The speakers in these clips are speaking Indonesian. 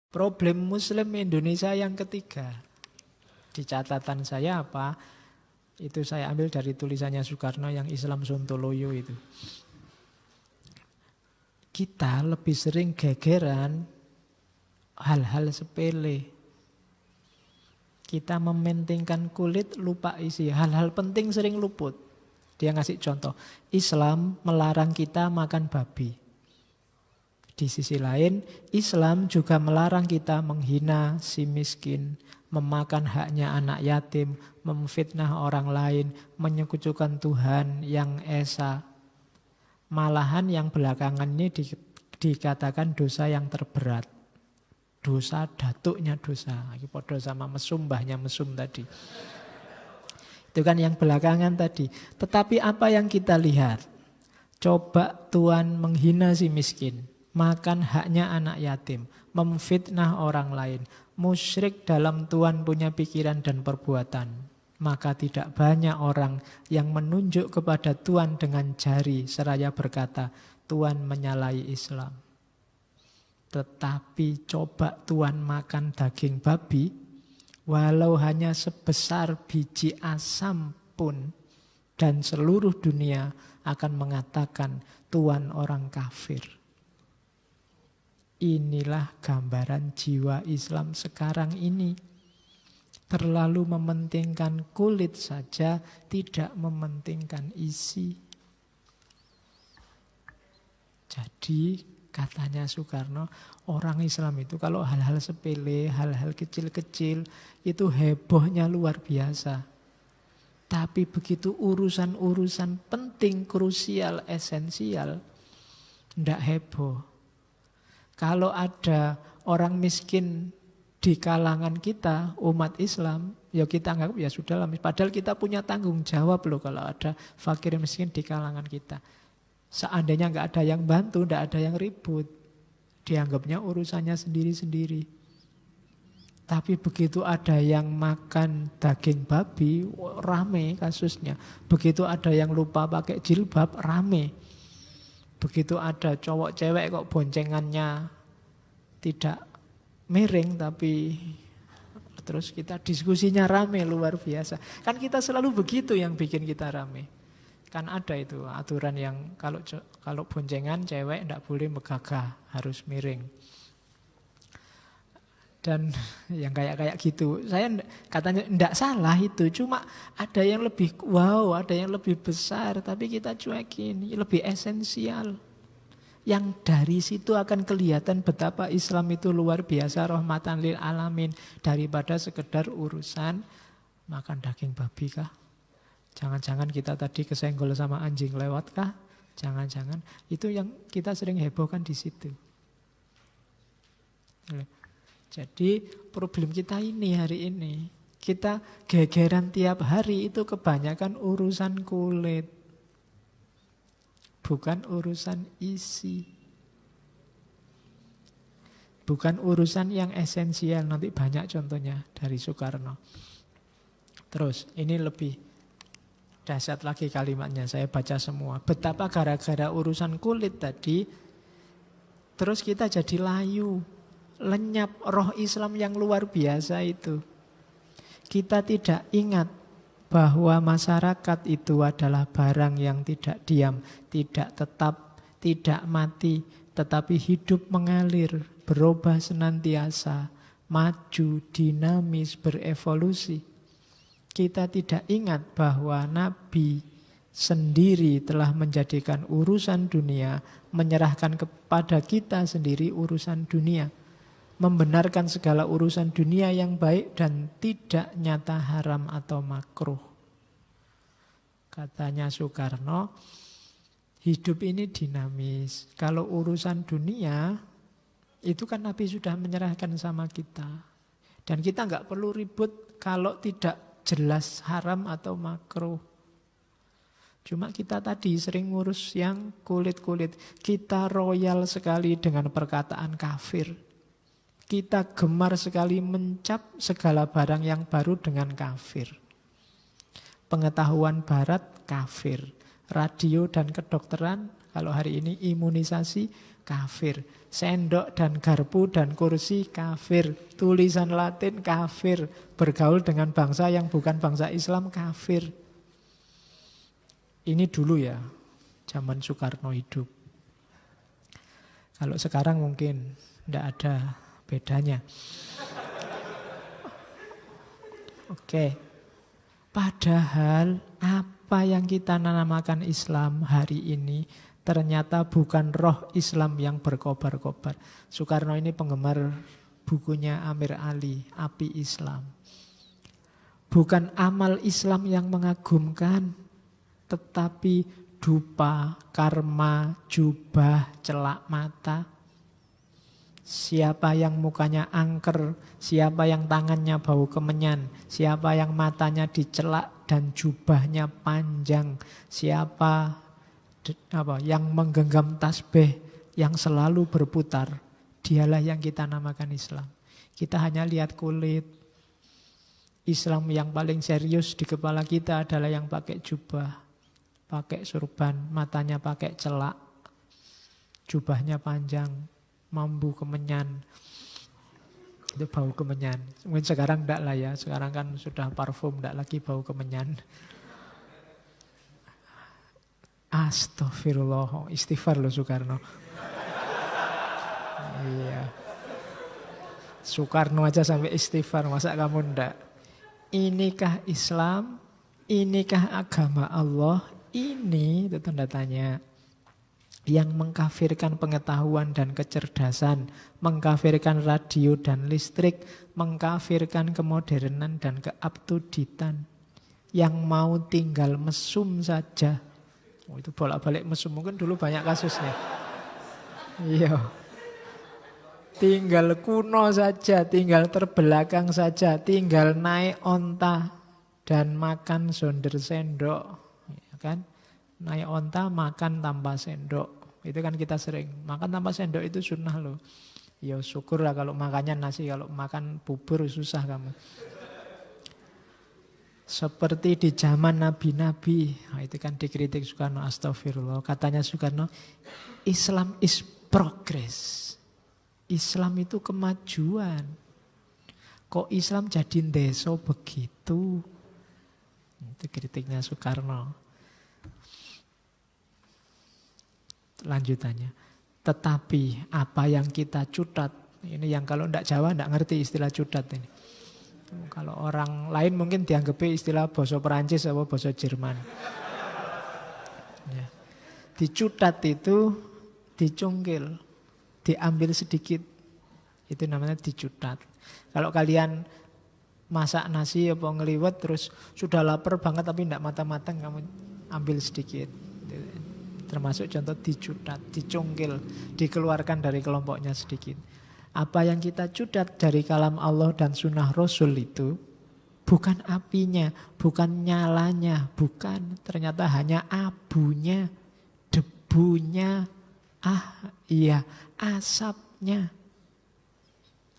Problem Muslim Indonesia yang ketiga. Di catatan saya apa? Itu saya ambil dari tulisannya Soekarno yang Islam Sontoloyo itu. Kita lebih sering gegeran hal-hal sepele. Kita mementingkan kulit, lupa isi. Hal-hal penting sering luput. Dia ngasih contoh. Islam melarang kita makan babi. Di sisi lain, Islam juga melarang kita menghina si miskin, memakan haknya anak yatim, memfitnah orang lain, menyekutukan Tuhan yang esa. Malahan yang belakangan ini dikatakan dosa yang terberat. Dosa datuknya dosa. Podo sama mesum, mbahnya mesum tadi. Itu kan yang belakangan tadi. Tetapi apa yang kita lihat? Coba Tuhan menghina si miskin, makan haknya anak yatim, memfitnah orang lain, musyrik dalam Tuhan punya pikiran dan perbuatan. Maka tidak banyak orang yang menunjuk kepada Tuhan dengan jari seraya berkata, Tuhan menyalahi Islam. Tetapi coba Tuhan makan daging babi, walau hanya sebesar biji asam pun, dan seluruh dunia akan mengatakan Tuhan orang kafir. Inilah gambaran jiwa Islam sekarang ini. Terlalu mementingkan kulit saja, tidak mementingkan isi. Jadi katanya Soekarno, orang Islam itu kalau hal-hal sepele, hal-hal kecil-kecil, itu hebohnya luar biasa. Tapi begitu urusan-urusan penting, krusial, esensial, tidak heboh. Kalau ada orang miskin di kalangan kita, umat Islam, ya kita anggap ya sudah lah. Padahal kita punya tanggung jawab loh kalau ada fakir miskin di kalangan kita. Seandainya nggak ada yang bantu, nggak ada yang ribut, dianggapnya urusannya sendiri-sendiri. Tapi begitu ada yang makan daging babi, rame kasusnya. Begitu ada yang lupa pakai jilbab, rame. Begitu ada cowok cewek kok boncengannya tidak miring tapi terus kita diskusinya rame luar biasa. Kan kita selalu begitu yang bikin kita rame. Kan ada itu aturan yang kalau boncengan cewek tidak boleh megagah, harus miring. Dan yang kayak gitu. Saya katanya tidak salah itu, cuma ada yang lebih wow, ada yang lebih besar, tapi kita cuekin, lebih esensial. Yang dari situ akan kelihatan betapa Islam itu luar biasa, rahmatan lil alamin, daripada sekedar urusan makan daging babi kah? Jangan-jangan kita tadi kesenggol sama anjing lewat kah? Jangan-jangan itu yang kita sering hebohkan di situ. Jadi problem kita ini hari ini, kita gegeran tiap hari itu kebanyakan urusan kulit, bukan urusan isi. Bukan urusan yang esensial. Nanti banyak contohnya dari Soekarno. Terus ini lebih dahsyat lagi kalimatnya, saya baca semua. Betapa gara-gara urusan kulit tadi, terus kita jadi layu, lenyap roh Islam yang luar biasa itu. Kita tidak ingat bahwa masyarakat itu adalah barang yang tidak diam, tidak tetap, tidak mati, tetapi hidup mengalir, berubah senantiasa, maju, dinamis, berevolusi. Kita tidak ingat bahwa Nabi sendiri telah menjadikan urusan dunia, menyerahkan kepada kita sendiri urusan dunia. Membenarkan segala urusan dunia yang baik dan tidak nyata haram atau makruh. Katanya Soekarno, hidup ini dinamis. Kalau urusan dunia, itu kan Nabi sudah menyerahkan sama kita. Dan kita nggak perlu ribut kalau tidak jelas haram atau makruh. Cuma kita tadi sering ngurus yang kulit-kulit. Kita royal sekali dengan perkataan kafir. Kita gemar sekali mencap segala barang yang baru dengan kafir. Pengetahuan barat kafir. Radio dan kedokteran Kalau hari ini imunisasi, kafir. Sendok dan garpu dan kursi, kafir. Tulisan Latin, kafir. Bergaul dengan bangsa yang bukan bangsa Islam, kafir. Ini dulu ya, zaman Soekarno hidup. Kalau sekarang mungkin tidak ada bedanya. Oke. Padahal apa yang kita namakan Islam hari ini ternyata bukan roh Islam yang berkobar-kobar. Soekarno ini penggemar bukunya Amir Ali, Api Islam. Bukan amal Islam yang mengagumkan, tetapi dupa, karma, jubah, celak mata. Siapa yang mukanya angker, siapa yang tangannya bau kemenyan, siapa yang matanya dicelak dan jubahnya panjang, siapa yang menggenggam tasbih yang selalu berputar, dialah yang kita namakan Islam. Kita hanya lihat kulit. Islam yang paling serius di kepala kita adalah yang pakai jubah, pakai surban, matanya pakai celak, jubahnya panjang, mambu kemenyan. Itu bau kemenyan. Mungkin sekarang enggak lah ya. Sekarang kan sudah parfum, enggak lagi bau kemenyan. Astagfirullah. Istighfar loh Soekarno. Iya. Soekarno aja sampai istighfar. Masa kamu enggak? Inikah Islam? Inikah agama Allah? Ini itu tanda tanya. Yang mengkafirkan pengetahuan dan kecerdasan, mengkafirkan radio dan listrik, mengkafirkan kemodernan dan keabtuditan, yang mau tinggal mesum saja. Oh, itu bolak-balik mesum, mungkin dulu banyak kasusnya. Iya. Tinggal kuno saja, tinggal terbelakang saja, tinggal naik onta dan makan sonder sendok, ya kan? Naik onta makan tanpa sendok. Itu kan kita sering. Makan tanpa sendok itu sunnah loh. Ya syukur lah kalau makannya nasi. Kalau makan bubur susah kamu. Seperti di zaman nabi-nabi. Nah, itu kan dikritik Soekarno. Astagfirullah. Katanya Soekarno, Islam is progress. Islam itu kemajuan. Kok Islam jadi ndeso begitu? Itu kritiknya Soekarno. Lanjutannya, tetapi apa yang kita cutat, ini yang kalau tidak Jawa tidak ngerti istilah cutat ini. Kalau orang lain mungkin dianggap istilah bahasa Perancis atau bahasa Jerman. Ya. Dicutat itu dicungkil, diambil sedikit, itu namanya dicutat. Kalau kalian masak nasi apa ngeliwet terus sudah lapar banget tapi tidak matang-matang, kamu ambil sedikit. Termasuk contoh dicutat, dicungkil, dikeluarkan dari kelompoknya sedikit. Apa yang kita cutat dari kalam Allah dan sunnah Rasul itu bukan apinya, bukan nyalanya, bukan. Ternyata hanya abunya, debunya, asapnya.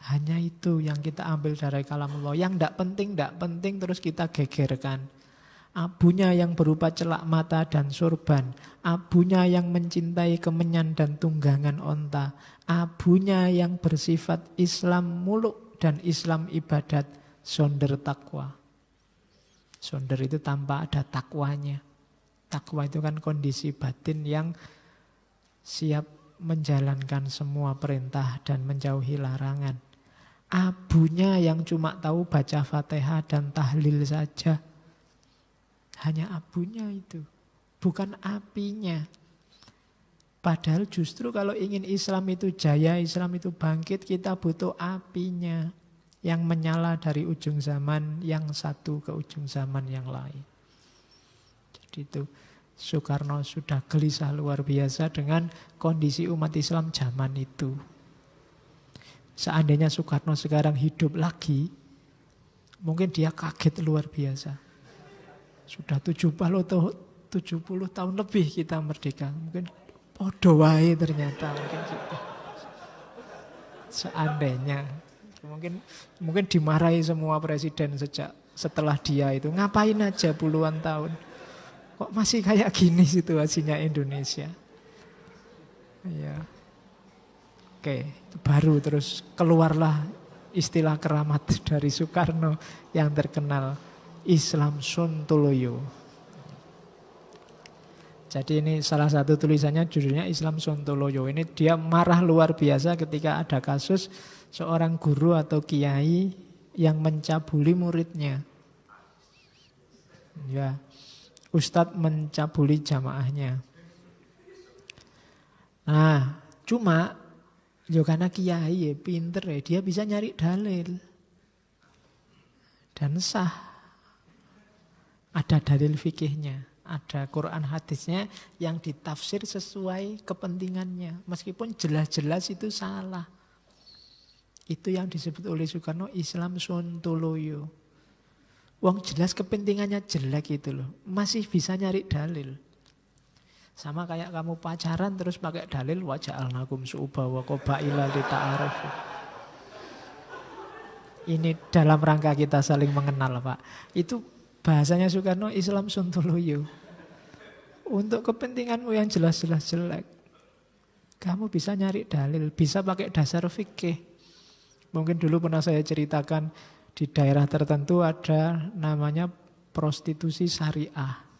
Hanya itu yang kita ambil dari kalam Allah. Yang tidak penting terus kita gegerkan. Abunya yang berupa celak mata dan sorban, abunya yang mencintai kemenyan dan tunggangan onta, abunya yang bersifat Islam muluk dan Islam ibadat, sonder takwa. Sonder itu tanpa ada takwanya. Takwa itu kan kondisi batin yang siap menjalankan semua perintah dan menjauhi larangan. Abunya yang cuma tahu baca Fatihah dan tahlil saja. Hanya abunya itu, bukan apinya. Padahal justru kalau ingin Islam itu jaya, Islam itu bangkit, kita butuh apinya yang menyala dari ujung zaman yang satu ke ujung zaman yang lain. Jadi itu Soekarno sudah gelisah luar biasa dengan kondisi umat Islam zaman itu. Seandainya Soekarno sekarang hidup lagi, mungkin dia kaget luar biasa. Sudah 70 tahun lebih kita merdeka. Mungkin podo wae ternyata. Seandainya. Mungkin dimarahi semua presiden setelah dia itu. Ngapain aja puluhan tahun. Kok masih kayak gini situasinya Indonesia. Ya. Oke, itu baru terus keluarlah istilah keramat dari Soekarno yang terkenal, Islam Sontoloyo. Jadi ini salah satu tulisannya judulnya Islam Sontoloyo. Ini dia marah luar biasa ketika ada kasus seorang guru atau kiai yang mencabuli muridnya. Ya, ustadz mencabuli jamaahnya. Nah, cuma karena kiai ya pinter ya, dia bisa nyari dalil. Dan sah. Ada dalil fikihnya, ada Quran hadisnya yang ditafsir sesuai kepentingannya. Meskipun jelas-jelas itu salah. Itu yang disebut oleh Soekarno Islam Sontoloyo. Wong jelas kepentingannya jelek itu loh, masih bisa nyari dalil. Sama kayak kamu pacaran terus pakai dalil waja'alnakum su'uba wa qabaila lita'arafu. Ini dalam rangka kita saling mengenal, Pak. Itu bahasanya Soekarno Islam Sontoloyo. Untuk kepentinganmu yang jelas-jelas jelek, kamu bisa nyari dalil, bisa pakai dasar fikih. Mungkin dulu pernah saya ceritakan di daerah tertentu ada namanya prostitusi syariah.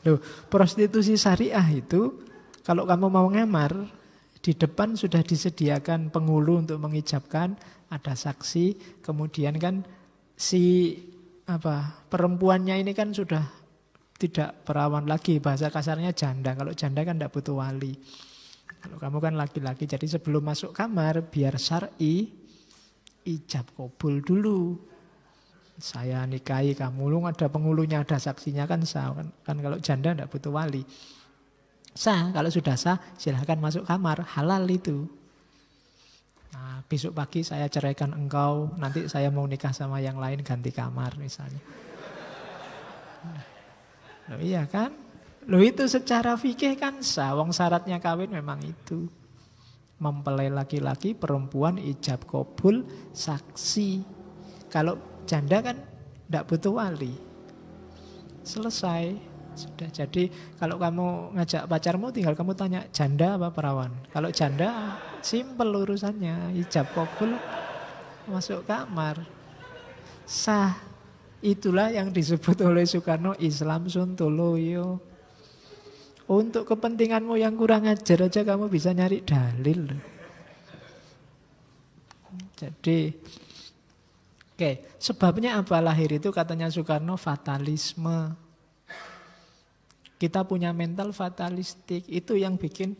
Loh, prostitusi syariah itu kalau kamu mau ngamar, di depan sudah disediakan penghulu untuk mengijabkan, ada saksi, kemudian kan si perempuannya ini kan sudah tidak perawan lagi, bahasa kasarnya janda. Kalau janda kan tidak butuh wali. Kalau kamu kan laki-laki, jadi sebelum masuk kamar biar syar'i ijab kabul dulu. Saya nikahi kamu, lu ada penghulunya, ada saksinya kan sah. Kan kalau janda tidak butuh wali. Sah, kalau sudah sah silahkan masuk kamar, halal itu. Nah, besok pagi saya ceraikan engkau, nanti saya mau nikah sama yang lain ganti kamar misalnya. Loh iya kan? Loh itu secara fikih kan sah, wong syaratnya kawin memang itu. Mempelai laki-laki, perempuan, ijab kabul, saksi. Kalau janda kan tidak butuh wali. Selesai. Sudah. Jadi kalau kamu ngajak pacarmu tinggal kamu tanya janda apa perawan. Kalau janda simpel urusannya, ijab kabul masuk kamar. Sah. Itulah yang disebut oleh Soekarno Islam Sontoloyo. Untuk kepentinganmu yang kurang ajar aja kamu bisa nyari dalil. Jadi sebabnya apa lahir itu katanya Soekarno fatalisme. Kita punya mental fatalistik, itu yang bikin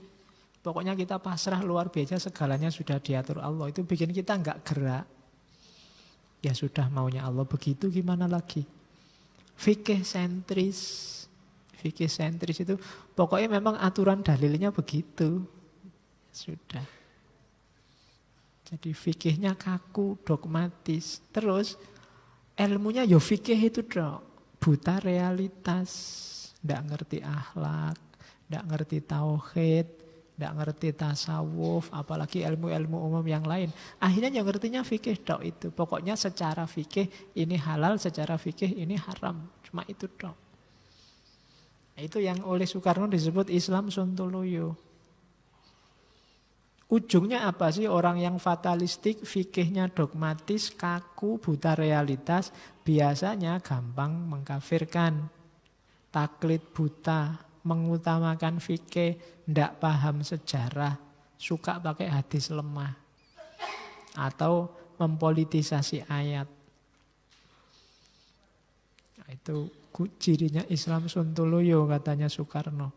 pokoknya kita pasrah luar biasa, segalanya sudah diatur Allah. Itu bikin kita nggak gerak. Ya sudah maunya Allah begitu, gimana lagi? Fikih sentris itu pokoknya memang aturan dalilnya begitu. Sudah. Jadi fikihnya kaku, dogmatis. Terus ilmunya ya fikih itu dok, buta realitas, tidak ngerti akhlak, tidak ngerti tauhid, tidak ngerti tasawuf, apalagi ilmu-ilmu umum yang lain. Akhirnya yang ngertinya fikih dok itu. Pokoknya secara fikih ini halal, secara fikih ini haram. Cuma itu dok. Itu yang oleh Soekarno disebut Islam Sontoloyo. Ujungnya apa sih orang yang fatalistik, fikihnya dogmatis, kaku, buta realitas, biasanya gampang mengkafirkan, taklid buta, mengutamakan fikih, tidak paham sejarah, suka pakai hadis lemah, atau mempolitisasi ayat. Nah, itu cirinya Islam Sontoloyo katanya Soekarno.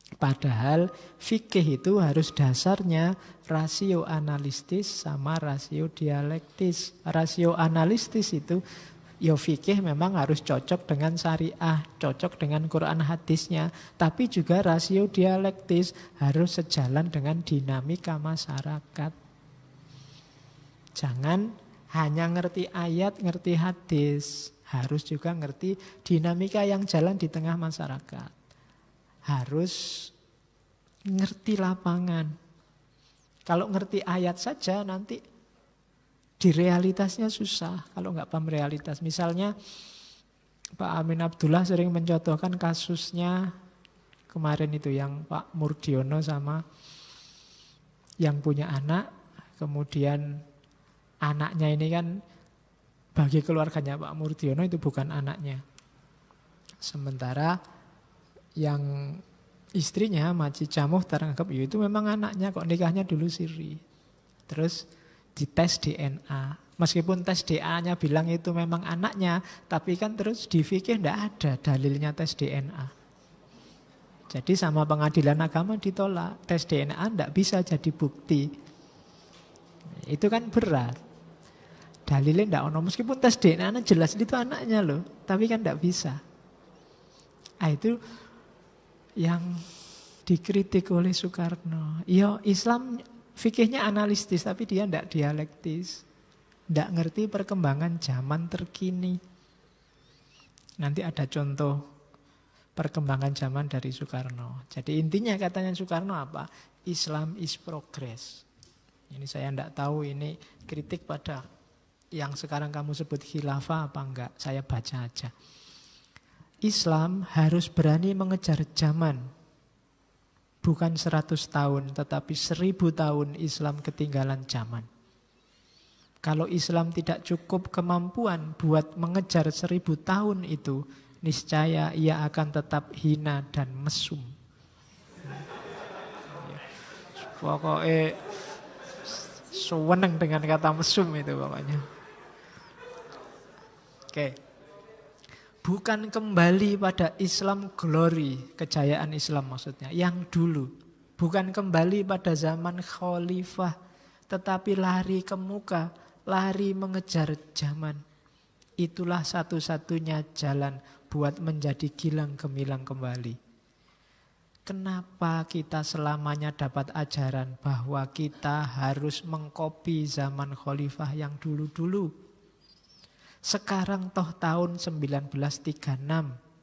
Padahal fikih itu harus dasarnya rasio analitis sama rasio dialektis. Rasio analitis itu ya fikih memang harus cocok dengan syariah, cocok dengan Quran hadisnya. Tapi juga rasio dialektis harus sejalan dengan dinamika masyarakat. Jangan hanya ngerti ayat, ngerti hadis. Harus juga ngerti dinamika yang jalan di tengah masyarakat. Harus ngerti lapangan. Kalau ngerti ayat saja nanti di realitasnya susah. Kalau nggak paham realitas. Misalnya Pak Amin Abdullah sering mencontohkan kasusnya kemarin itu yang Pak Murdiono sama yang punya anak, kemudian anaknya ini kan bagi keluarganya Pak Murdiono itu bukan anaknya. Sementara yang istrinya Maci Jamuh teranggap itu memang anaknya, kok nikahnya dulu siri. Terus dites DNA. Meskipun tes DNA-nya bilang itu memang anaknya, tapi kan terus di fikih tidak ada dalilnya tes DNA. Jadi sama pengadilan agama ditolak. Tes DNA tidak bisa jadi bukti. Itu kan berat. Dalilnya tidak ono. Meskipun tes DNA jelas itu anaknya loh, tapi kan tidak bisa. Nah, itu yang dikritik oleh Soekarno. Ya Islam fikihnya analitis, tapi dia tidak dialektis. Tidak ngerti perkembangan zaman terkini. Nanti ada contoh perkembangan zaman dari Soekarno. Jadi intinya katanya Soekarno apa? Islam is progress. Ini saya tidak tahu ini kritik pada yang sekarang kamu sebut khilafah apa enggak. Saya baca aja. Islam harus berani mengejar zaman. Bukan 100 tahun, tetapi 1000 tahun Islam ketinggalan zaman. Kalau Islam tidak cukup kemampuan buat mengejar 1000 tahun itu, niscaya ia akan tetap hina dan mesum. Pokoknya seneng dengan kata mesum itu pokoknya. Oke. Bukan kembali pada Islam glory, kejayaan Islam maksudnya, yang dulu. Bukan kembali pada zaman khalifah, tetapi lari ke muka, lari mengejar zaman. Itulah satu-satunya jalan buat menjadi gilang gemilang kembali. Kenapa kita selamanya dapat ajaran bahwa kita harus mengkopi zaman khalifah yang dulu-dulu? Sekarang toh tahun 1936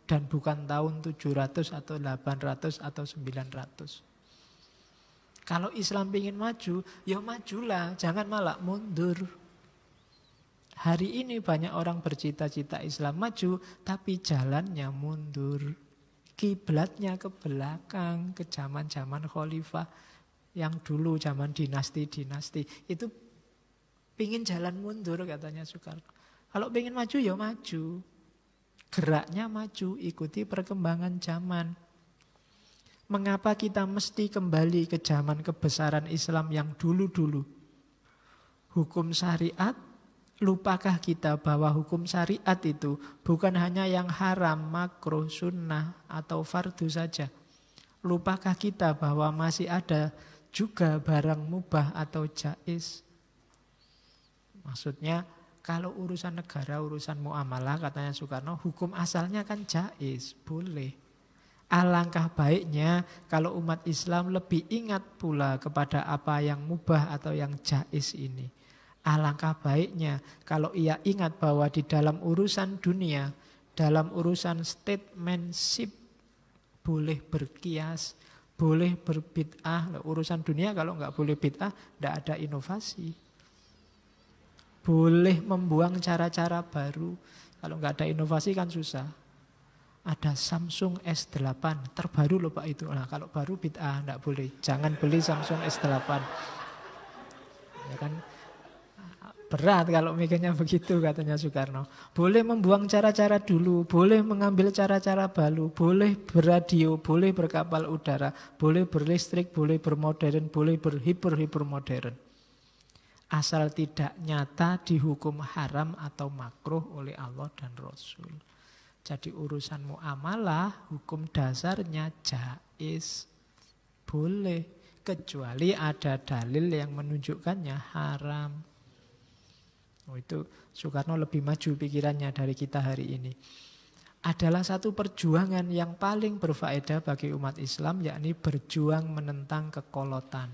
dan bukan tahun 700 atau 800 atau 900. Kalau Islam ingin maju, ya majulah, jangan malah mundur. Hari ini banyak orang bercita-cita Islam maju, tapi jalannya mundur. Kiblatnya ke belakang, ke zaman-zaman khalifah yang dulu, zaman dinasti-dinasti. Itu pingin jalan mundur katanya Soekarno. Kalau pingin maju ya maju. Geraknya maju, ikuti perkembangan zaman. Mengapa kita mesti kembali ke zaman kebesaran Islam yang dulu-dulu? Hukum syariat. Lupakah kita bahwa hukum syariat itu bukan hanya yang haram, makruh, sunnah, atau fardu saja? Lupakah kita bahwa masih ada juga barang mubah atau jaiz? Maksudnya kalau urusan negara, urusan muamalah katanya Soekarno, hukum asalnya kan jaiz, boleh. Alangkah baiknya kalau umat Islam lebih ingat pula kepada apa yang mubah atau yang jaiz ini. Alangkah baiknya kalau ia ingat bahwa di dalam urusan dunia, dalam urusan statesmanship, boleh berkias, boleh berbid'ah. Urusan dunia kalau nggak boleh bid'ah, tidak ada inovasi. Boleh membuang cara-cara baru. Kalau nggak ada inovasi kan susah. Ada Samsung S8, terbaru loh Pak itu. Nah kalau baru bid'ah, nggak boleh. Jangan beli Samsung S8. Ya kan? Berat kalau mikirnya begitu katanya Soekarno. Boleh membuang cara-cara dulu, boleh mengambil cara-cara baru, boleh beradio, boleh berkapal udara, boleh berlistrik, boleh bermodern, boleh berhiper-hipermodern. Asal tidak nyata dihukum haram atau makruh oleh Allah dan Rasul. Jadi urusan muamalah, hukum dasarnya jaiz, boleh. Kecuali ada dalil yang menunjukkannya haram. Oh, itu Soekarno lebih maju pikirannya dari kita hari ini. Adalah satu perjuangan yang paling berfaedah bagi umat Islam, yakni berjuang menentang kekolotan.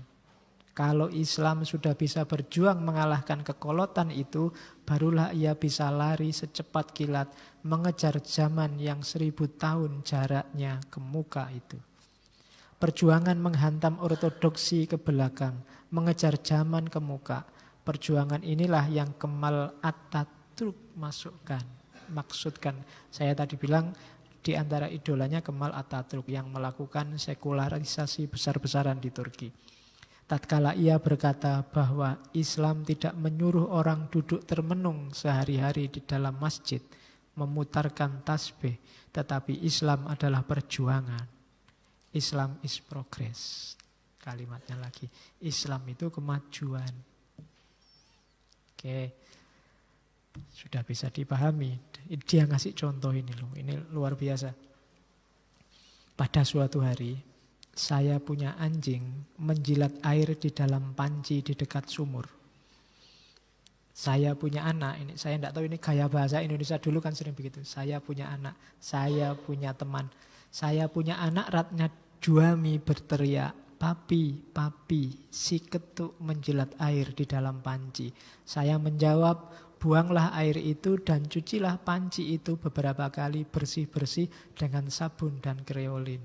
Kalau Islam sudah bisa berjuang mengalahkan kekolotan itu, barulah ia bisa lari secepat kilat mengejar zaman yang 1000 tahun jaraknya ke muka itu. Perjuangan menghantam ortodoksi ke belakang, mengejar zaman ke muka. Perjuangan inilah yang Kemal Atatürk maksudkan. Saya tadi bilang Di antara idolanya Kemal Atatürk yang melakukan sekularisasi besar-besaran di Turki. Tatkala ia berkata bahwa Islam tidak menyuruh orang duduk termenung sehari-hari di dalam masjid, memutarkan tasbih, tetapi Islam adalah perjuangan. Islam is progress. Kalimatnya lagi, Islam itu kemajuan. Oke, sudah bisa dipahami. Dia ngasih contoh ini loh, ini luar biasa. Pada suatu hari, saya punya anjing menjilat air di dalam panci di dekat sumur. Saya punya anak, ini saya tidak tahu ini gaya bahasa Indonesia dulu kan sering begitu. Saya punya anak, saya punya teman, saya punya anak. Ratna Juami berteriak, "Papi, papi, si ketuk menjilat air di dalam panci." Saya menjawab, "Buanglah air itu dan cucilah panci itu beberapa kali bersih-bersih dengan sabun dan kreolin."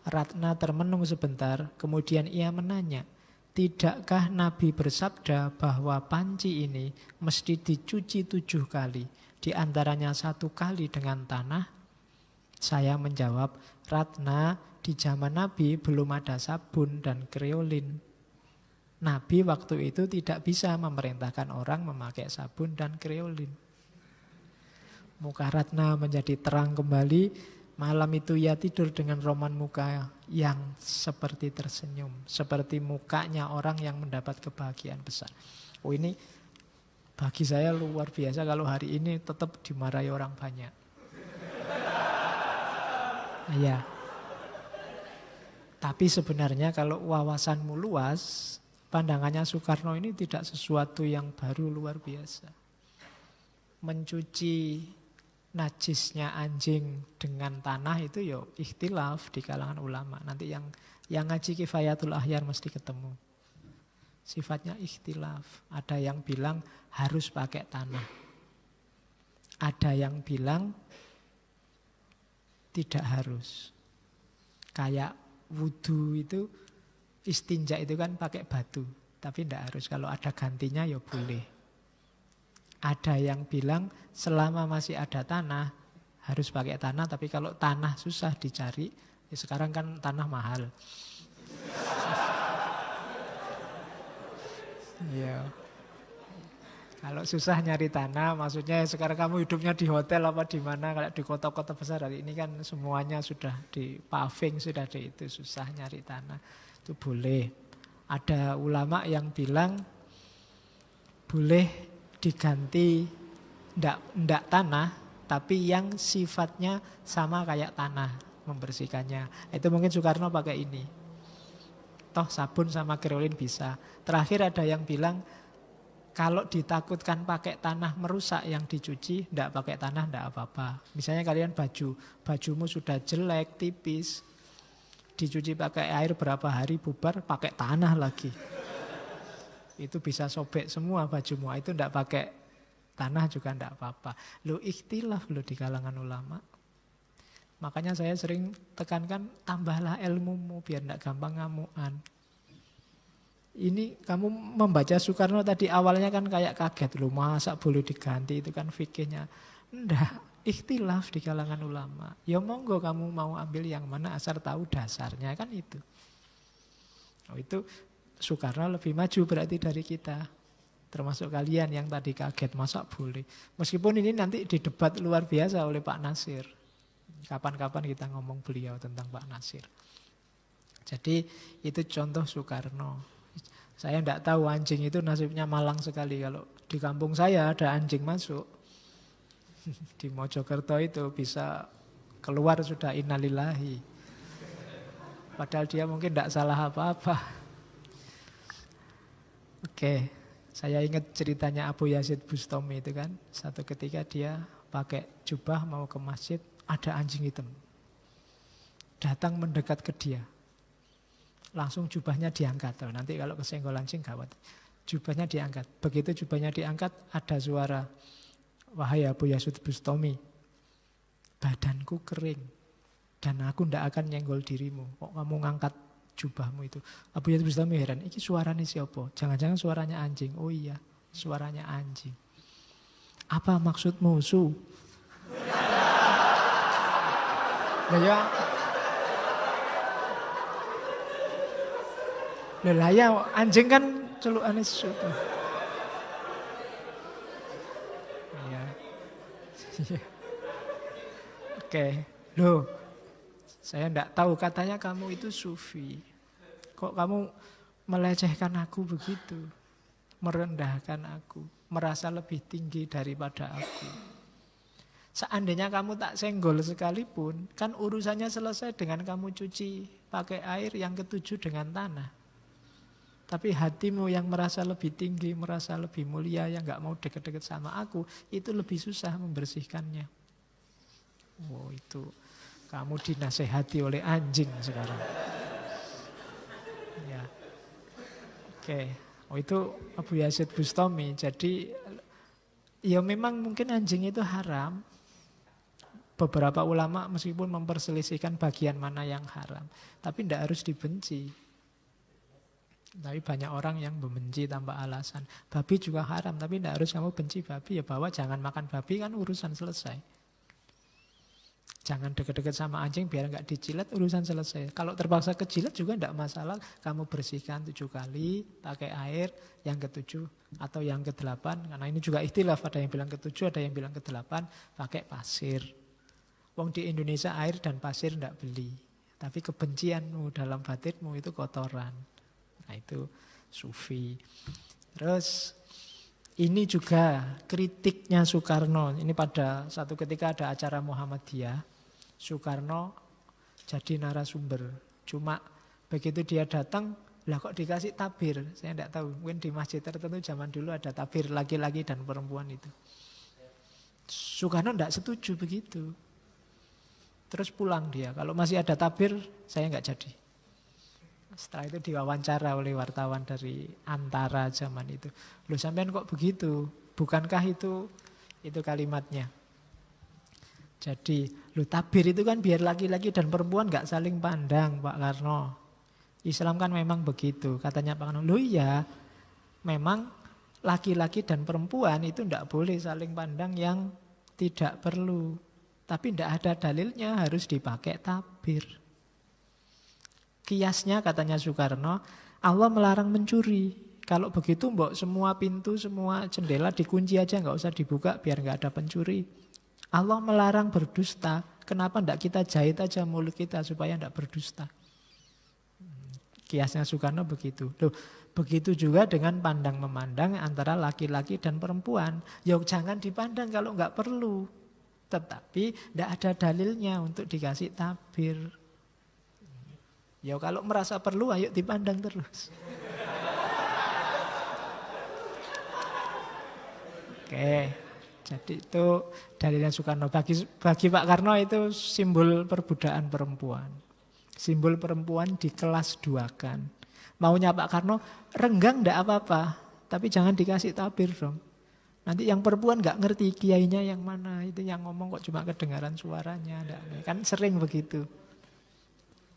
Ratna termenung sebentar, kemudian ia menanya, "Tidakkah Nabi bersabda bahwa panci ini mesti dicuci 7 kali, di antaranya 1 kali dengan tanah?" Saya menjawab, "Ratna, di zaman Nabi belum ada sabun dan kreolin. Nabi waktu itu tidak bisa memerintahkan orang memakai sabun dan kreolin." Muka Ratna menjadi terang kembali. Malam itu ia tidur dengan roman muka yang seperti tersenyum, seperti mukanya orang yang mendapat kebahagiaan besar. Oh, ini bagi saya luar biasa kalau hari ini tetap dimarahi orang banyak. Ya. Tapi sebenarnya kalau wawasanmu luas, pandangannya Soekarno ini tidak sesuatu yang baru luar biasa. Mencuci najisnya anjing dengan tanah itu ya ikhtilaf di kalangan ulama. Nanti yang ngaji Kifayatul Ahyar mesti ketemu. Sifatnya ikhtilaf. Ada yang bilang harus pakai tanah. Ada yang bilang tidak harus. Kayak wudu itu, istinja itu kan pakai batu. Tapi tidak harus, kalau ada gantinya ya boleh. Ada yang bilang selama masih ada tanah harus pakai tanah, tapi kalau tanah susah dicari, ya sekarang kan tanah mahal. Ya. Kalau susah nyari tanah, maksudnya sekarang kamu hidupnya di hotel apa di mana, kalau di kota-kota besar hari ini kan semuanya sudah di paving, sudah di itu, susah nyari tanah. Itu boleh. Ada ulama yang bilang boleh diganti ndak tanah, tapi yang sifatnya sama kayak tanah, membersihkannya. Itu mungkin Soekarno pakai ini. Toh sabun sama kreolin bisa. Terakhir ada yang bilang kalau ditakutkan pakai tanah merusak yang dicuci, ndak pakai tanah ndak apa-apa. Misalnya kalian bajumu sudah jelek, tipis, dicuci pakai air berapa hari bubar, pakai tanah lagi. Itu bisa sobek semua bajumu. Itu tidak pakai tanah juga tidak apa-apa. Lo ikhtilaf lo di kalangan ulama. Makanya saya sering tekankan, tambahlah ilmumu biar tidak gampang ngamuan. Ini kamu membaca Soekarno tadi awalnya kan kayak kaget. Lo masa boleh diganti, itu kan fikihnya. Tidak, ikhtilaf di kalangan ulama. Ya monggo kamu mau ambil yang mana asal tahu dasarnya, kan itu. Oh, itu Soekarno lebih maju berarti dari kita. Termasuk kalian yang tadi kaget, masa boleh. Meskipun ini nanti didebat luar biasa oleh Pak Nasir. Kapan-kapan kita ngomong beliau tentang Pak Nasir. Jadi itu contoh Soekarno. Saya tidak tahu anjing itu nasibnya malang sekali. Kalau di kampung saya ada anjing masuk. Di Mojokerto itu bisa keluar sudah innalillahi. Padahal dia mungkin tidak salah apa-apa. Oke, saya ingat ceritanya Abu Yazid Bustami itu kan. Satu ketika dia pakai jubah mau ke masjid, ada anjing hitam. Datang mendekat ke dia. Langsung jubahnya diangkat. Nanti kalau kesenggol anjing gawat. Jubahnya diangkat. Begitu jubahnya diangkat, ada suara, "Wahai Abu Yazid Bustami, badanku kering dan aku tidak akan nyenggol dirimu. Kok kamu ngangkat jubahmu itu?" Abu Yazid Bustami heran, "Iki suaranya siapa? Jangan-jangan suaranya anjing." "Oh iya, suaranya anjing." "Apa maksudmu, Su?" Lah ya. Lah ya anjing kan celukane sesuatu. Iya. Iya. Oke. Loh. Saya enggak tahu katanya kamu itu sufi. Kok kamu melecehkan aku begitu? Merendahkan aku, merasa lebih tinggi daripada aku. Seandainya kamu tak senggol sekalipun, kan urusannya selesai dengan kamu cuci pakai air yang ketujuh dengan tanah. Tapi hatimu yang merasa lebih tinggi, merasa lebih mulia, yang gak mau deket-deket sama aku, itu lebih susah membersihkannya. Wow, itu kamu dinasehati oleh anjing sekarang. Ya. Oke. Oh, itu Abu Yazid Bustami. Jadi ya memang mungkin anjing itu haram. Beberapa ulama meskipun memperselisihkan bagian mana yang haram, tapi tidak harus dibenci. Tapi banyak orang yang membenci tanpa alasan. Babi juga haram, tapi tidak harus kamu benci babi. Ya bahwa jangan makan babi kan urusan selesai. Jangan deket-deket sama anjing biar nggak dijilat, urusan selesai. Kalau terpaksa kejilat juga tidak masalah. Kamu bersihkan 7 kali pakai air yang ke-7 atau yang ke-8. Karena ini juga ikhtilaf, ada yang bilang ke-7, ada yang bilang ke-8 pakai pasir. Wong di Indonesia air dan pasir tidak beli. Tapi kebencianmu dalam batinmu itu kotoran. Nah itu sufi. Terus ini juga kritiknya Soekarno. Ini pada satu ketika ada acara Muhammadiyah. Soekarno jadi narasumber. Cuma begitu dia datang, lah kok dikasih tabir. Saya tidak tahu. Mungkin di masjid tertentu zaman dulu ada tabir laki-laki dan perempuan itu. Soekarno tidak setuju begitu. Terus pulang dia. Kalau masih ada tabir, saya nggak jadi. Setelah itu diwawancara oleh wartawan dari Antara zaman itu. Loh sampean kok begitu? Bukankah itu kalimatnya? Jadi, loh tabir itu kan biar laki-laki dan perempuan gak saling pandang, Pak Karno. Islam kan memang begitu. Katanya Pak Karno, loh iya, memang laki-laki dan perempuan itu tidak boleh saling pandang yang tidak perlu. Tapi tidak ada dalilnya harus dipakai tabir. Kiasnya katanya Soekarno, Allah melarang mencuri. Kalau begitu mbok semua pintu, semua jendela dikunci aja, nggak usah dibuka biar nggak ada pencuri. Allah melarang berdusta. Kenapa tidak kita jahit aja mulut kita supaya tidak berdusta? Kiasnya Soekarno begitu. Loh, begitu juga dengan pandang memandang antara laki-laki dan perempuan. Ya jangan dipandang kalau nggak perlu. Tetapi tidak ada dalilnya untuk dikasih tabir. Ya kalau merasa perlu ayo dipandang terus. Oke, jadi itu dalilnya Soekarno. Bagi Pak Karno itu simbol perbudakan perempuan. Simbol perempuan di kelas 2-kan. Maunya Pak Karno renggang enggak apa-apa, tapi jangan dikasih tabir dong. Nanti yang perempuan enggak ngerti kiainya yang mana, itu yang ngomong kok cuma kedengaran suaranya. Kan sering begitu.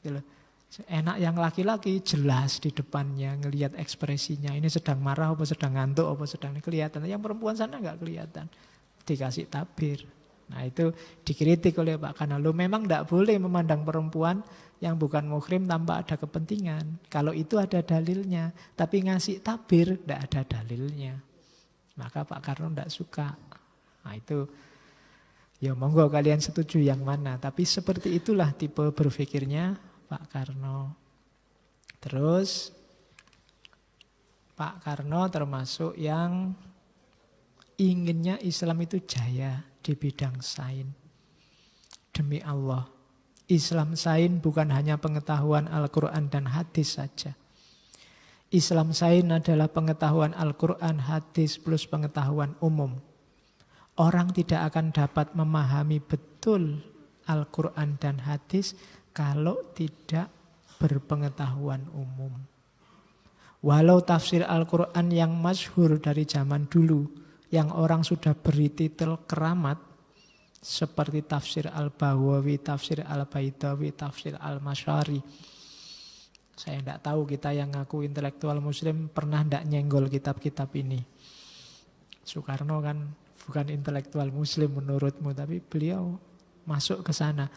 Gitu. Enak yang laki-laki jelas di depannya ngelihat ekspresinya. Ini sedang marah apa sedang ngantuk apa sedang kelihatan. Yang perempuan sana enggak kelihatan. Dikasih tabir. Nah itu dikritik oleh Pak Karno. Lu memang enggak boleh memandang perempuan yang bukan muhrim tanpa ada kepentingan. Kalau itu ada dalilnya. Tapi ngasih tabir enggak ada dalilnya. Maka Pak Karno enggak suka. Nah itu ya monggo kalian setuju yang mana. Tapi seperti itulah tipe berpikirnya Pak Karno. Terus Pak Karno termasuk yang inginnya Islam itu jaya di bidang sains. Demi Allah, Islam sains bukan hanya pengetahuan Al-Quran dan hadis saja. Islam sains adalah pengetahuan Al-Quran, hadis plus pengetahuan umum. Orang tidak akan dapat memahami betul Al-Quran dan hadis kalau tidak berpengetahuan umum. Walau tafsir Al-Quran yang masyhur dari zaman dulu, yang orang sudah beri titel keramat, seperti tafsir Al-Bawawi, tafsir Al-Baidawi, tafsir Al-Masyari. Saya tidak tahu kita yang ngaku intelektual muslim pernah tidak nyenggol kitab-kitab ini. Soekarno kan bukan intelektual muslim menurutmu, tapi beliau masuk ke sana.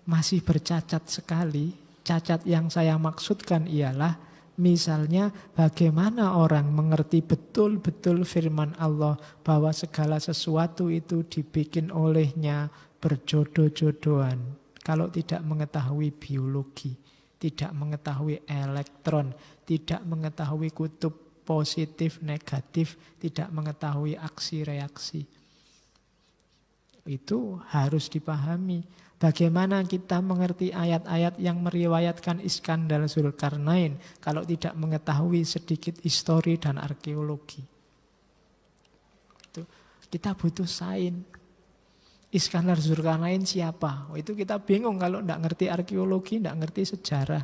masih bercacat sekali. Cacat yang saya maksudkan ialah misalnya bagaimana orang mengerti betul-betul firman Allah bahwa segala sesuatu itu dibikin olehnya berjodoh-jodohan. Kalau tidak mengetahui biologi, tidak mengetahui elektron, tidak mengetahui kutub positif, negatif, tidak mengetahui aksi reaksi. Itu harus dipahami. Bagaimana kita mengerti ayat-ayat yang meriwayatkan Iskandar Zulkarnain kalau tidak mengetahui sedikit histori dan arkeologi. Itu, kita butuh sains. Iskandar Zulkarnain siapa? Itu kita bingung kalau tidak ngerti arkeologi, tidak ngerti sejarah.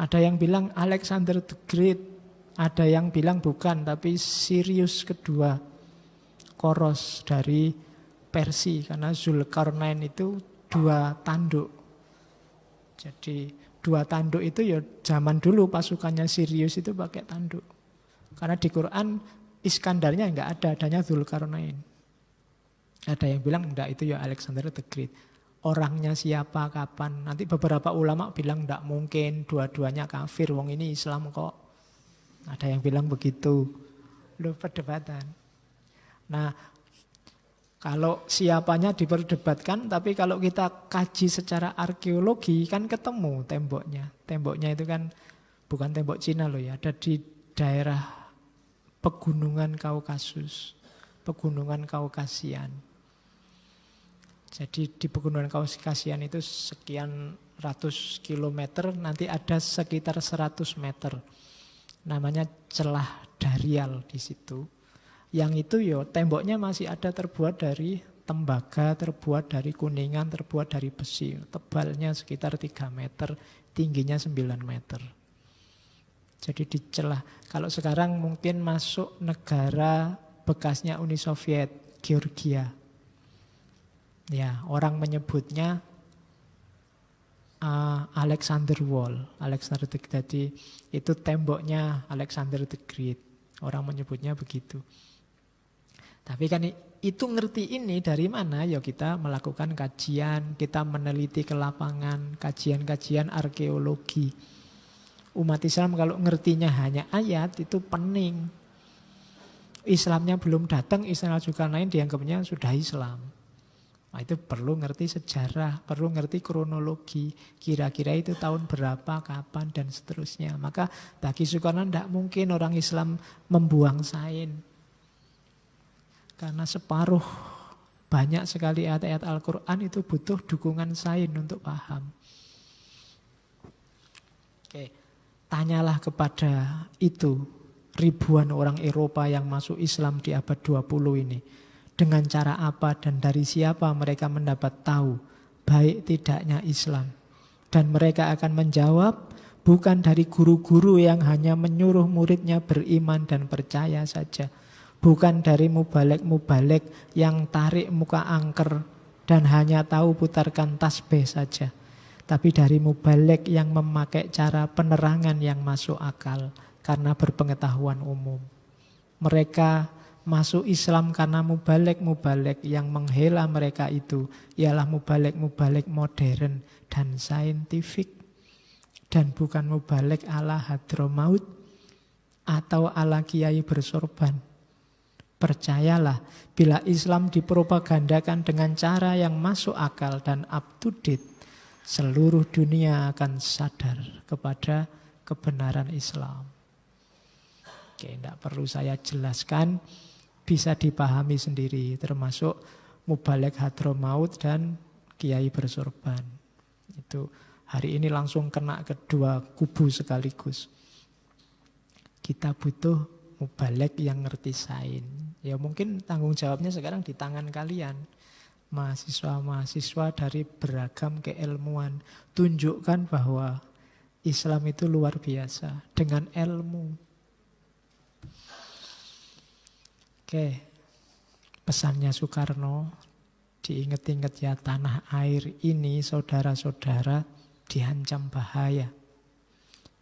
Ada yang bilang Alexander the Great. Ada yang bilang bukan, tapi Sirius kedua, Koros dari Persia. Karena Zulkarnain itu 2 tanduk. Jadi 2 tanduk itu ya zaman dulu pasukannya Sirius itu pakai tanduk. Karena di Quran Iskandarnya enggak ada, adanya Zulkarnain. Ada yang bilang enggak, itu ya Alexander the Great. Orangnya siapa, kapan? Nanti beberapa ulama bilang enggak mungkin, dua-duanya kafir, wong ini Islam kok. Ada yang bilang begitu. Loh, perdebatan. Nah, kalau siapanya diperdebatkan, tapi kalau kita kaji secara arkeologi kan ketemu temboknya. Temboknya itu kan bukan tembok Cina loh ya, ada di daerah pegunungan Kaukasus, pegunungan Kaukasian. Jadi di pegunungan Kaukasian itu sekian ratus kilometer, nanti ada sekitar 100 meter. Namanya celah Darial di situ. Yang itu yo temboknya masih ada terbuat dari tembaga, terbuat dari kuningan, terbuat dari besi. Tebalnya sekitar 3 meter, tingginya 9 meter. Jadi di celah. Kalau sekarang mungkin masuk negara bekasnya Uni Soviet, Georgia. Ya, orang menyebutnya Alexander Wall. Alexander the Great. Jadi itu temboknya Alexander the Great. Orang menyebutnya begitu. Tapi kan itu ngerti ini dari mana? Ya kita melakukan kajian, kita meneliti ke lapangan, kajian-kajian arkeologi. Umat Islam kalau ngertinya hanya ayat itu pening. Islamnya belum datang, Iskandar Zulkarnain dianggapnya sudah Islam. Nah, itu perlu ngerti sejarah, perlu ngerti kronologi, kira-kira itu tahun berapa, kapan, dan seterusnya. Maka bagi Soekarno tidak mungkin orang Islam membuang sains. Karena separuh banyak sekali ayat-ayat Al-Quran itu butuh dukungan sains untuk paham. Oke, tanyalah kepada itu ribuan orang Eropa yang masuk Islam di abad 20 ini. Dengan cara apa dan dari siapa mereka mendapat tahu baik tidaknya Islam. Dan mereka akan menjawab bukan dari guru-guru yang hanya menyuruh muridnya beriman dan percaya saja. Bukan dari mubalek-mubalek yang tarik muka angker dan hanya tahu putarkan tasbih saja. Tapi dari mubalek yang memakai cara penerangan yang masuk akal karena berpengetahuan umum. Mereka masuk Islam karena mubalek-mubalek yang menghela mereka itu ialah mubalek-mubalek modern dan saintifik. Dan bukan mubalek ala Hadramaut atau ala kiai bersorban. Percayalah, bila Islam dipropagandakan dengan cara yang masuk akal dan up to date, seluruh dunia akan sadar kepada kebenaran Islam. Oke, tidak perlu saya jelaskan, bisa dipahami sendiri, termasuk mubalek Hadramaut dan kiai bersorban. Itu hari ini langsung kena kedua kubu sekaligus. Kita butuh mubalek yang ngerti sains. Ya mungkin tanggung jawabnya sekarang di tangan kalian. Mahasiswa-mahasiswa dari beragam keilmuan. Tunjukkan bahwa Islam itu luar biasa dengan ilmu. Oke, pesannya Soekarno, diingat-ingat ya, tanah air ini saudara-saudara diancam bahaya.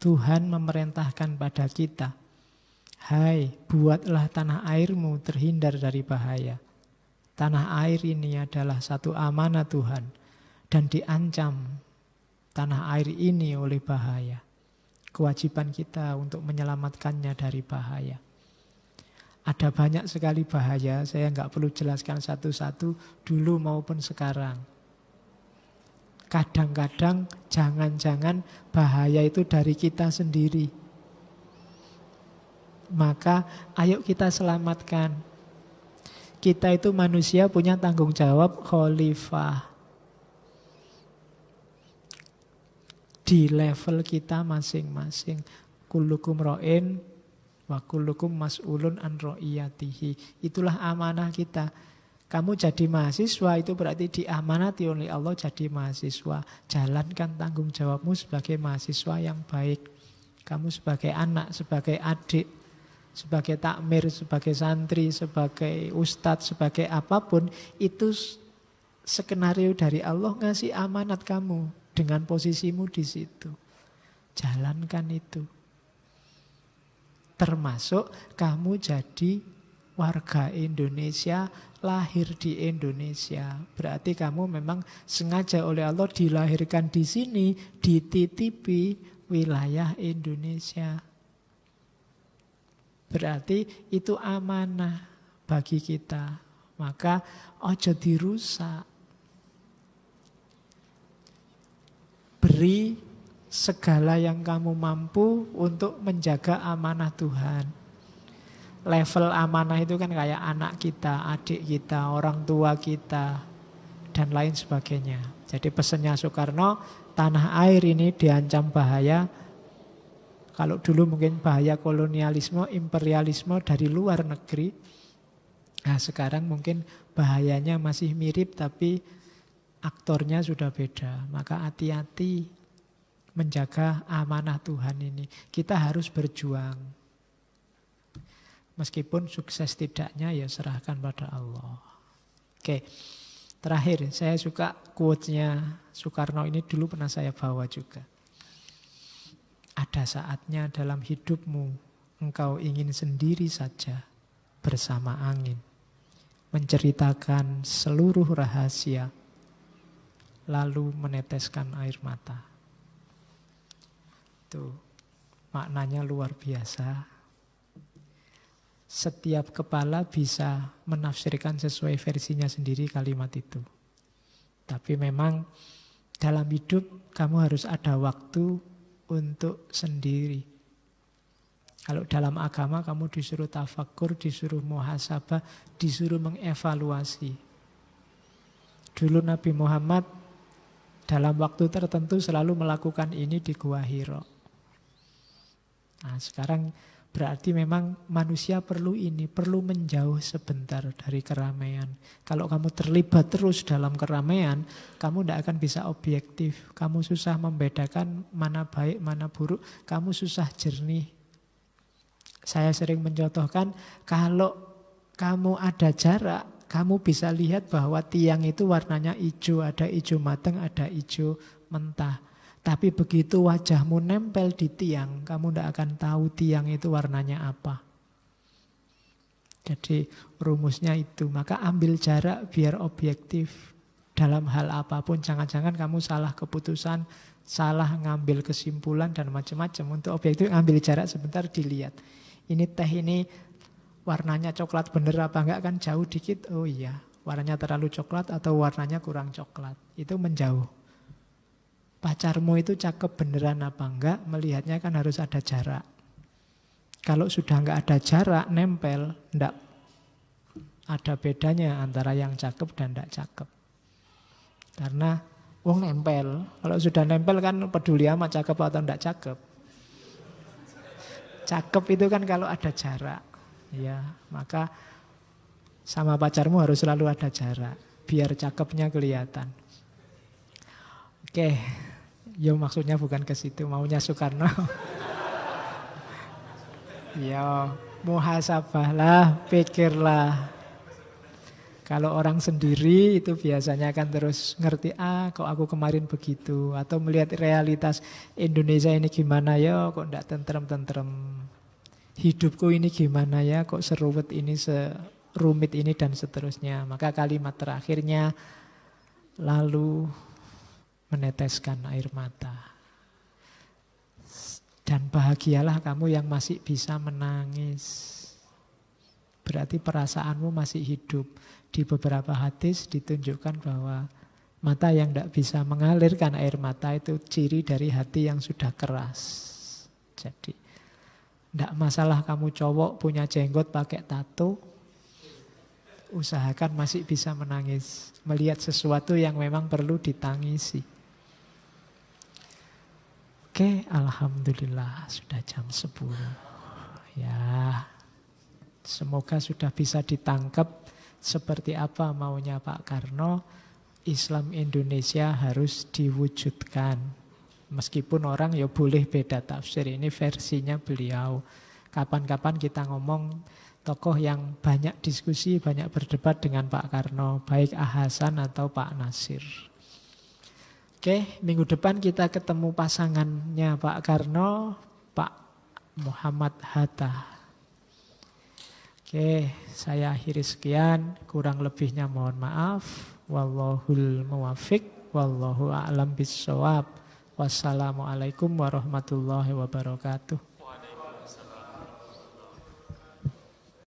Tuhan memerintahkan pada kita, hai, buatlah tanah airmu terhindar dari bahaya. Tanah air ini adalah satu amanah Tuhan. dan diancam tanah air ini oleh bahaya. Kewajiban kita untuk menyelamatkannya dari bahaya. Ada banyak sekali bahaya, saya nggak perlu jelaskan satu-satu dulu maupun sekarang. Kadang-kadang jangan-jangan bahaya itu dari kita sendiri. Maka ayo kita selamatkan. Kita itu manusia punya tanggung jawab khalifah. Di level kita masing-masing. Kullukum ra'in wa kullukum mas'ulun an ra'iyatihi. Itulah amanah kita. Kamu jadi mahasiswa itu berarti diamanati oleh Allah jadi mahasiswa. Jalankan tanggung jawabmu sebagai mahasiswa yang baik. Kamu sebagai anak, sebagai adik, sebagai takmir, sebagai santri, sebagai ustadz, sebagai apapun, itu skenario dari Allah ngasih amanat kamu dengan posisimu di situ. Jalankan itu. Termasuk kamu jadi warga Indonesia, lahir di Indonesia. Berarti kamu memang sengaja oleh Allah dilahirkan di sini, dititipi wilayah Indonesia. Berarti itu amanah bagi kita. Maka ojo dirusak. Beri segala yang kamu mampu untuk menjaga amanah Tuhan. Level amanah itu kan kayak anak kita, adik kita, orang tua kita, dan lain sebagainya. Jadi pesannya Soekarno, tanah air ini diancam bahaya. Kalau dulu mungkin bahaya kolonialisme, imperialisme dari luar negeri. Nah sekarang mungkin bahayanya masih mirip tapi aktornya sudah beda. Maka hati-hati menjaga amanah Tuhan ini. Kita harus berjuang. Meskipun sukses tidaknya ya serahkan pada Allah. Oke, terakhir saya suka quotes-nya Soekarno ini dulu pernah saya bawa juga. Ada saatnya dalam hidupmu engkau ingin sendiri saja bersama angin. Menceritakan seluruh rahasia lalu meneteskan air mata. Itu maknanya luar biasa. Setiap kepala bisa menafsirkan sesuai versinya sendiri kalimat itu. Tapi memang dalam hidup kamu harus ada waktu untuk sendiri. Kalau dalam agama kamu disuruh tafakur, disuruh muhasabah, disuruh mengevaluasi. Dulu Nabi Muhammad dalam waktu tertentu selalu melakukan ini di Gua Hira. Nah, sekarang berarti memang manusia perlu ini, perlu menjauh sebentar dari keramaian. Kalau kamu terlibat terus dalam keramaian, kamu tidak akan bisa objektif. Kamu susah membedakan mana baik, mana buruk. Kamu susah jernih. Saya sering mencontohkan, kalau kamu ada jarak, kamu bisa lihat bahwa tiang itu warnanya hijau, ada hijau matang, ada hijau mentah. Tapi begitu wajahmu nempel di tiang, kamu tidak akan tahu tiang itu warnanya apa. Jadi rumusnya itu, maka ambil jarak biar objektif. Dalam hal apapun, jangan-jangan kamu salah keputusan, salah ngambil kesimpulan dan macam-macam. Untuk objektif ambil jarak sebentar dilihat. Ini teh ini warnanya coklat bener apa enggak, kan jauh dikit, oh iya warnanya terlalu coklat atau warnanya kurang coklat. Itu menjauh. Pacarmu itu cakep beneran apa enggak, melihatnya kan harus ada jarak. Kalau sudah enggak ada jarak, nempel, enggak ada bedanya antara yang cakep dan enggak cakep. Karena wong nempel, kalau sudah nempel kan peduli amat cakep atau enggak cakep. Cakep itu kan kalau ada jarak. Ya, maka sama pacarmu harus selalu ada jarak biar cakepnya kelihatan. Oke, yo maksudnya bukan ke situ, maunya Soekarno. Yo, muhasabahlah, pikirlah. Kalau orang sendiri itu biasanya kan terus ngerti, kok aku kemarin begitu, atau melihat realitas Indonesia ini gimana ya, kok enggak tentrem-tentrem. Hidupku ini gimana ya, kok seruwet ini, serumit ini dan seterusnya. Maka kalimat terakhirnya lalu meneteskan air mata. Dan bahagialah kamu yang masih bisa menangis. Berarti perasaanmu masih hidup. Di beberapa hadis ditunjukkan bahwa mata yang tidak bisa mengalirkan air mata itu ciri dari hati yang sudah keras. Jadi tidak masalah kamu cowok punya jenggot pakai tato, usahakan masih bisa menangis. Melihat sesuatu yang memang perlu ditangisi. Oke, alhamdulillah sudah jam 10. Ya, semoga sudah bisa ditangkap seperti apa maunya Pak Karno. Islam Indonesia harus diwujudkan. Meskipun orang ya boleh beda tafsir, ini versinya beliau. Kapan-kapan kita ngomong tokoh yang banyak diskusi, banyak berdebat dengan Pak Karno, baik Ahasan atau Pak Nasir. Oke, minggu depan kita ketemu pasangannya Pak Karno, Pak Muhammad Hatta. Oke, saya akhiri sekian, kurang lebihnya mohon maaf. Wallahul muwaffiq, wallahu a'lam bissawab. Wassalamualaikum warahmatullahi wabarakatuh.